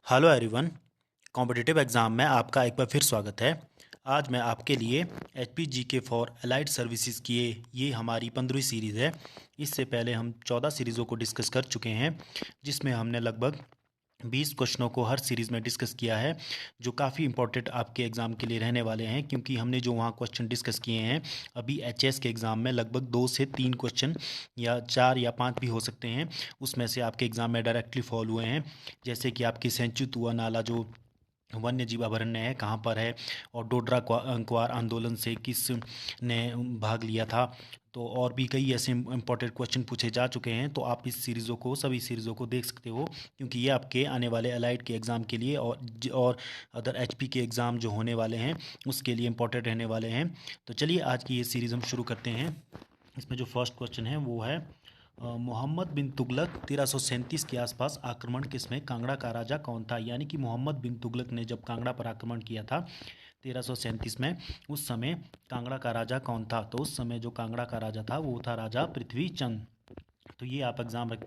Hello everyone. Competitive exam में आपका एक बार फिर स्वागत है। आज मैं आपके लिए एच पी जी के फॉर अलाइड सर्विसेज की ये हमारी 15वीं सीरीज़ है। इससे पहले हम 14 सीरीज़ों को डिस्कस कर चुके हैं, जिसमें हमने लगभग 20 क्वेश्चनों को हर सीरीज़ में डिस्कस किया है, जो काफ़ी इंपॉर्टेंट आपके एग्ज़ाम के लिए रहने वाले हैं। क्योंकि हमने जो वहाँ क्वेश्चन डिस्कस किए हैं, अभी एच एस के एग्ज़ाम में लगभग 2 से 3 क्वेश्चन या 4 या 5 भी हो सकते हैं, उसमें से आपके एग्ज़ाम में डायरेक्टली फॉल हुए हैं। जैसे कि आपकी सेंचुतुआ नाला जो वन्य जीव अभयारण्य है कहाँ पर है, और डोडरा क्वार आंदोलन से किस ने भाग लिया था। तो और भी कई ऐसे इंपॉर्टेंट क्वेश्चन पूछे जा चुके हैं, तो आप इस सीरीज़ों को सभी सीरीज़ों को देख सकते हो, क्योंकि ये आपके आने वाले अलाइड के एग्ज़ाम के लिए और अदर एचपी के एग्ज़ाम जो होने वाले हैं उसके लिए इंपॉर्टेंट रहने वाले हैं। तो चलिए आज की ये सीरीज़ हम शुरू करते हैं। इसमें जो फर्स्ट क्वेश्चन है वो है मोहम्मद बिन तुगलक 1337 के आसपास आक्रमण किसमें कांगड़ा का राजा कौन था। यानी कि मोहम्मद बिन तुगलक ने जब कांगड़ा पर आक्रमण किया था 1337 में, उस समय कांगड़ा का राजा कौन था। तो उस समय जो कांगड़ा का राजा था वो था राजा पृथ्वी चंद। तो ये आप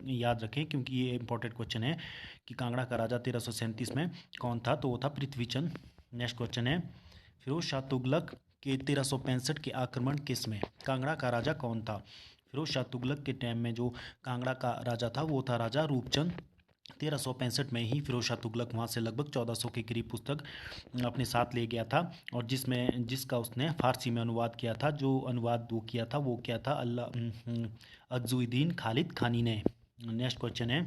याद रखें, क्योंकि ये इंपॉर्टेंट क्वेश्चन है कि कांगड़ा का राजा 1337 में कौन था। तो वो था पृथ्वी चंद। नेक्स्ट क्वेश्चन है फिरोज शाह तुगलक के 1365 के आक्रमण किस में कांगड़ा का राजा कौन था। फिरोज शाह तुगलक के टाइम में जो कांगड़ा का राजा था वो था राजा रूपचंद। 1365 में ही फिरोज शाह तुगलक वहाँ से लगभग 1400 के करीब पुस्तक अपने साथ ले गया था, और जिसका उसने फारसी में अनुवाद किया था। जो अनुवाद वो किया था अज्जुद्दीन खालिद खानी ने। नेक्स्ट क्वेश्चन है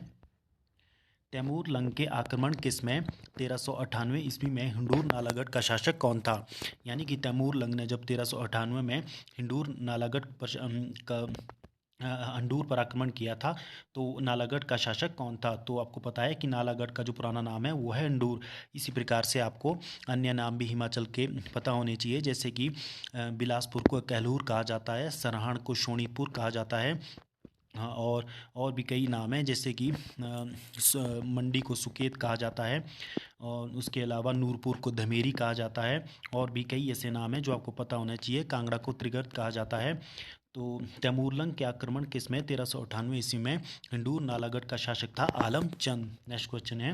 तैमूर लंग के आक्रमण किस में 1398 ईस्वी में हिंडूर नालागढ़ का शासक कौन था। यानी कि तैमूर लंग ने जब 1398 में हिंडूर नालागढ़ का हंडूर पर आक्रमण किया था, तो नालागढ़ का शासक कौन था। तो आपको पता है कि नालागढ़ का जो पुराना नाम है वो है हंडूर। इसी प्रकार से आपको अन्य नाम भी हिमाचल के पता होने चाहिए, जैसे कि बिलासपुर को कहलूर कहा जाता है, सरहाण को शोणीपुर कहा जाता है। हाँ, और भी कई नाम हैं, जैसे कि मंडी को सुकेत कहा जाता है, और उसके अलावा नूरपुर को धमेरी कहा जाता है। और भी कई ऐसे नाम हैं जो आपको पता होना चाहिए। कांगड़ा को त्रिगर्त कहा जाता है। तो तैमूरलंग के आक्रमण किसमें 1398 ईस्वी में हिंडूर नालागढ़ का शासक था आलम चंद। नेक्स्ट क्वेश्चन है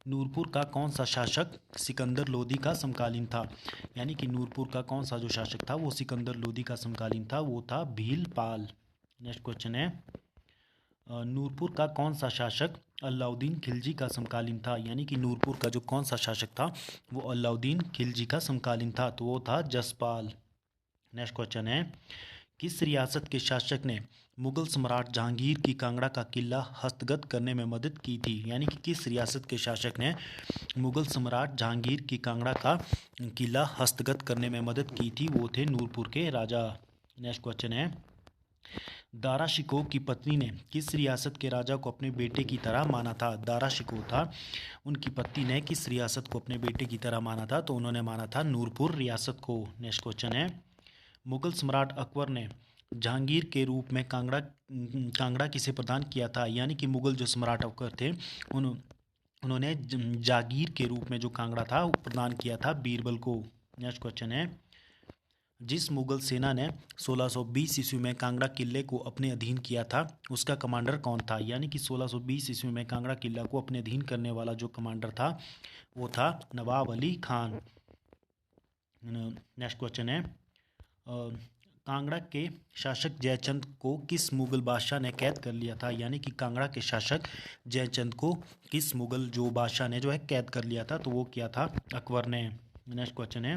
नूरपुर का कौन सा शासक सिकंदर लोदी का समकालीन था। यानी कि नूरपुर का कौन सा जो शासक था वो सिकंदर लोदी का समकालीन था, वो था भीलपाल। नेक्स्ट क्वेश्चन है नूरपुर का कौन सा शासक अलाउद्दीन खिलजी का समकालीन था। यानी कि नूरपुर का जो कौन सा शासक था वो अलाउद्दीन खिलजी का समकालीन था, तो वो था जसपाल। नेक्स्ट क्वेश्चन है किस रियासत के शासक ने मुगल सम्राट जहांगीर की कांगड़ा का किला हस्तगत करने में मदद की थी। यानी कि किस रियासत के शासक ने मुगल सम्राट जहांगीर की कांगड़ा का किला हस्तगत करने में मदद की थी, वो थे नूरपुर के राजा। नेक्स्ट क्वेश्चन है दारा शिकोह की पत्नी ने किस रियासत के राजा को अपने बेटे की तरह माना था। दारा शिकोह था, उनकी पत्नी ने किस रियासत को अपने बेटे की तरह माना था। तो उन्होंने माना था नूरपुर रियासत को। नेक्स्ट क्वेश्चन है मुगल सम्राट अकबर ने जहांगीर के रूप में कांगड़ा किसे प्रदान किया था। यानी कि मुगल जो सम्राट अकबर थे उन्होंने जागीर के रूप में जो कांगड़ा था वो प्रदान किया था बीरबल को। नेक्स्ट क्वेश्चन है जिस मुगल सेना ने 1620 ईस्वी में कांगड़ा किले को अपने अधीन किया था उसका कमांडर कौन था। यानी कि 1620 ईस्वी में कांगड़ा किला को अपने अधीन करने वाला जो कमांडर था वो था नवाब अली खान। नेक्स्ट क्वेश्चन है कांगड़ा के शासक जयचंद को किस मुगल बादशाह ने कैद कर लिया था। यानी कि कांगड़ा के शासक जयचंद को किस मुगल जो बादशाह ने जो है कैद कर लिया था, तो वो किया था अकबर ने। नेक्स्ट क्वेश्चन है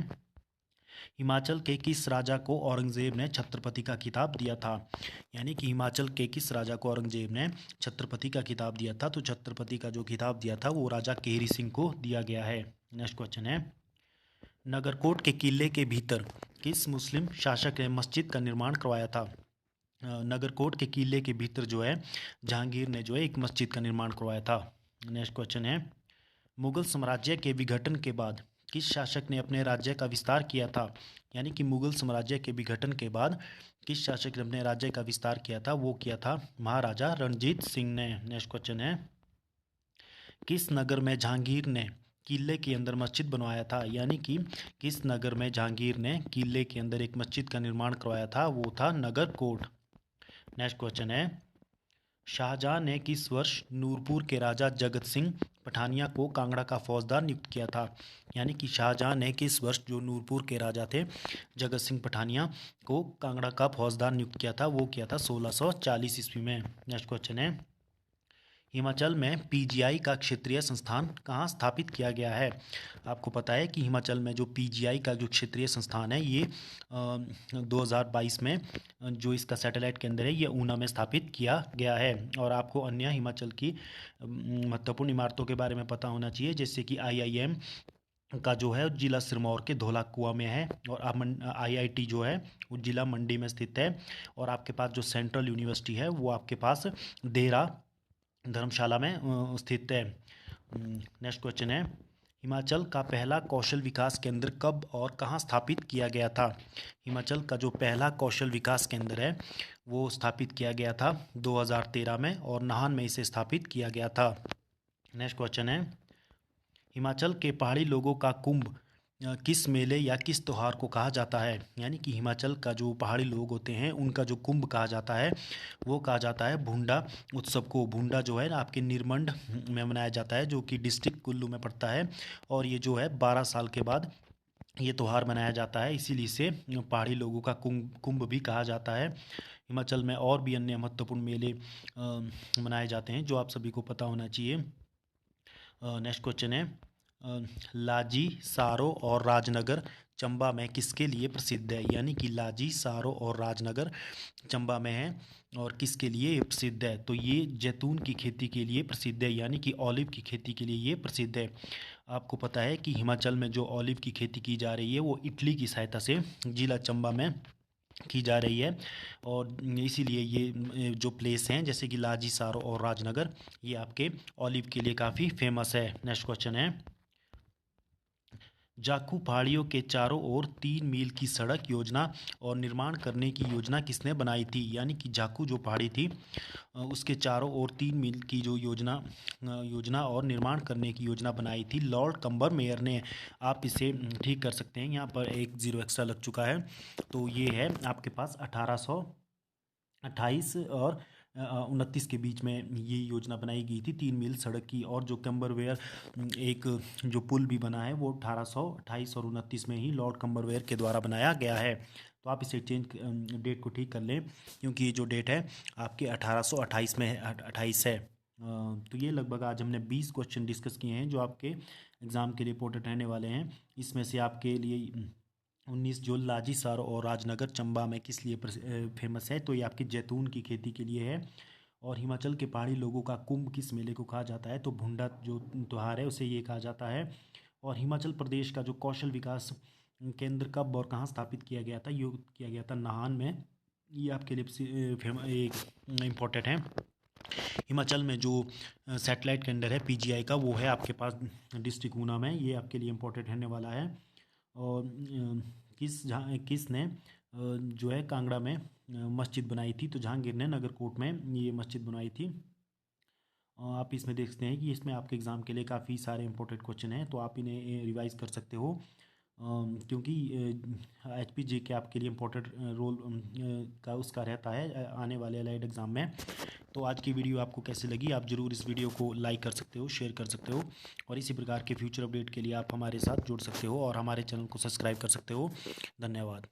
हिमाचल के किस राजा को औरंगजेब ने छत्रपति का खिताब दिया था। यानी कि हिमाचल के किस राजा को औरंगजेब ने छत्रपति का खिताब दिया था। तो छत्रपति का जो खिताब दिया था वो राजा केहरी सिंह को दिया गया है। नेक्स्ट क्वेश्चन है नगरकोट के किले के भीतर किस मुस्लिम शासक ने मस्जिद का निर्माण करवाया था। नगरकोट के किले के भीतर जो है जहांगीर ने जो है एक मस्जिद का निर्माण करवाया था। नेक्स्ट क्वेश्चन है मुगल साम्राज्य के विघटन के बाद किस शासक ने अपने राज्य का विस्तार किया था। यानी कि मुगल साम्राज्य के विघटन के बाद किस शासक ने अपने राज्य का विस्तार किया था, वो किया था महाराजा रणजीत सिंह ने। नेक्स्ट क्वेश्चन है किस नगर में जहांगीर ने किले के अंदर मस्जिद बनवाया था। यानी कि किस नगर में जहांगीर ने किले के अंदर एक मस्जिद का निर्माण करवाया था, वो था नगरकोट। नेक्स्ट क्वेश्चन है शाहजहां ने किस वर्ष नूरपुर के राजा जगत सिंह पठानिया को कांगड़ा का फौजदार नियुक्त किया था? यानी कि शाहजहां ने किस वर्ष जो नूरपुर के राजा थे जगत सिंह पठानिया को कांगड़ा का फौजदार नियुक्त किया था? वो किया था 1640 ईस्वी में। नेक्स्ट क्वेश्चन है, हिमाचल में पीजीआई का क्षेत्रीय संस्थान कहाँ स्थापित किया गया है? आपको पता है कि हिमाचल में जो पीजीआई का जो क्षेत्रीय संस्थान है ये 2022 में जो इसका सैटेलाइट केंद्र है ये ऊना में स्थापित किया गया है। और आपको अन्य हिमाचल की महत्वपूर्ण इमारतों के बारे में पता होना चाहिए, जैसे कि आईआईएम का जो है जिला सिरमौर के धौलाकुआं में है, और आईआईटी जो है वो जिला मंडी में स्थित है। और आपके पास जो सेंट्रल यूनिवर्सिटी है वो आपके पास देरा धर्मशाला में स्थित है। नेक्स्ट क्वेश्चन है, हिमाचल का पहला कौशल विकास केंद्र कब और कहाँ स्थापित किया गया था? हिमाचल का जो पहला कौशल विकास केंद्र है वो स्थापित किया गया था 2013 में, और नाहन में इसे स्थापित किया गया था। नेक्स्ट क्वेश्चन है, हिमाचल के पहाड़ी लोगों का कुंभ किस मेले या किस त्योहार को कहा जाता है? यानी कि हिमाचल का जो पहाड़ी लोग होते हैं उनका जो कुंभ कहा जाता है वो कहा जाता है भुंडा उत्सव को। भुंडा जो है ना आपके निरमंड में मनाया जाता है, जो कि डिस्ट्रिक्ट कुल्लू में पड़ता है, और ये जो है 12 साल के बाद ये त्यौहार मनाया जाता है, इसीलिए इसे पहाड़ी लोगों का कुंभ भी कहा जाता है। हिमाचल में और भी अन्य महत्वपूर्ण मेले मनाए जाते हैं जो आप सभी को पता होना चाहिए। नेक्स्ट क्वेश्चन है, लाजी, सारो और राजनगर चंबा में किसके लिए प्रसिद्ध है? यानी कि लाजी, सारो और राजनगर चंबा में है, और किसके लिए ये प्रसिद्ध है? तो ये जैतून की खेती के लिए प्रसिद्ध है, यानी कि ऑलिव की खेती के लिए ये प्रसिद्ध है। आपको पता है कि हिमाचल में जो ऑलिव की खेती की जा रही है वो इटली की सहायता से जिला चंबा में की जा रही है, और इसीलिए ये जो प्लेस हैं जैसे कि लाजी, सारो और राजनगर ये आपके ऑलिव के लिए काफ़ी फेमस है। नेक्स्ट क्वेश्चन है, जाखू पहाड़ियों के चारों ओर 3 मील की सड़क योजना और निर्माण करने की योजना किसने बनाई थी? यानी कि जाखू जो पहाड़ी थी उसके चारों ओर 3 मील की जो योजना और निर्माण करने की योजना बनाई थी लॉर्ड कंबर मेयर ने। आप इसे ठीक कर सकते हैं, यहाँ पर एक जीरो एक्स्ट्रा लग चुका है, तो ये है आपके पास 1828 और 29 के बीच में ये योजना बनाई गई थी 3 मील सड़क की। और जो कंबरवेयर एक जो पुल भी बना है वो 1828 और 29 में ही लॉर्ड कंबरवेयर के द्वारा बनाया गया है। तो आप इसे डेट को ठीक कर लें, क्योंकि ये जो डेट है आपके 1828 में 28 है। तो ये लगभग आज हमने 20 क्वेश्चन डिस्कस किए हैं जो आपके एग्ज़ाम के लिए इंपॉर्टेंट रहने वाले हैं। इसमें से आपके लिए 19 जो लाजी, सारो और राजनगर चंबा में किस लिए फेमस है? तो ये आपकी जैतून की खेती के लिए है। और हिमाचल के पहाड़ी लोगों का कुंभ किस मेले को कहा जाता है? तो भुंडा जो त्यौहार है उसे ये कहा जाता है। और हिमाचल प्रदेश का जो कौशल विकास केंद्र कब और कहाँ स्थापित किया गया था? ये किया गया था नाहन में। ये आपके लिए एक इम्पोर्टेंट है। हिमाचल में जो सैटेलाइट केंद्र है पीजीआई का वो है आपके पास डिस्ट्रिक्ट ऊना में, ये आपके लिए इम्पोर्टेंट रहने वाला है। और किसने जो है कांगड़ा में मस्जिद बनाई थी? तो जहांगीर ने नगरकोट में ये मस्जिद बनाई थी। आप इसमें देख सकते हैं कि इसमें आपके एग्ज़ाम के लिए काफ़ी सारे इंपॉर्टेंट क्वेश्चन हैं, तो आप इन्हें रिवाइज कर सकते हो, क्योंकि एचपीजी के आपके लिए इम्पोर्टेंट रोल का उसका रहता है आने वाले एलाइड एग्ज़ाम में। तो आज की वीडियो आपको कैसी लगी? आप ज़रूर इस वीडियो को लाइक कर सकते हो, शेयर कर सकते हो, और इसी प्रकार के फ्यूचर अपडेट के लिए आप हमारे साथ जुड़ सकते हो और हमारे चैनल को सब्सक्राइब कर सकते हो। धन्यवाद।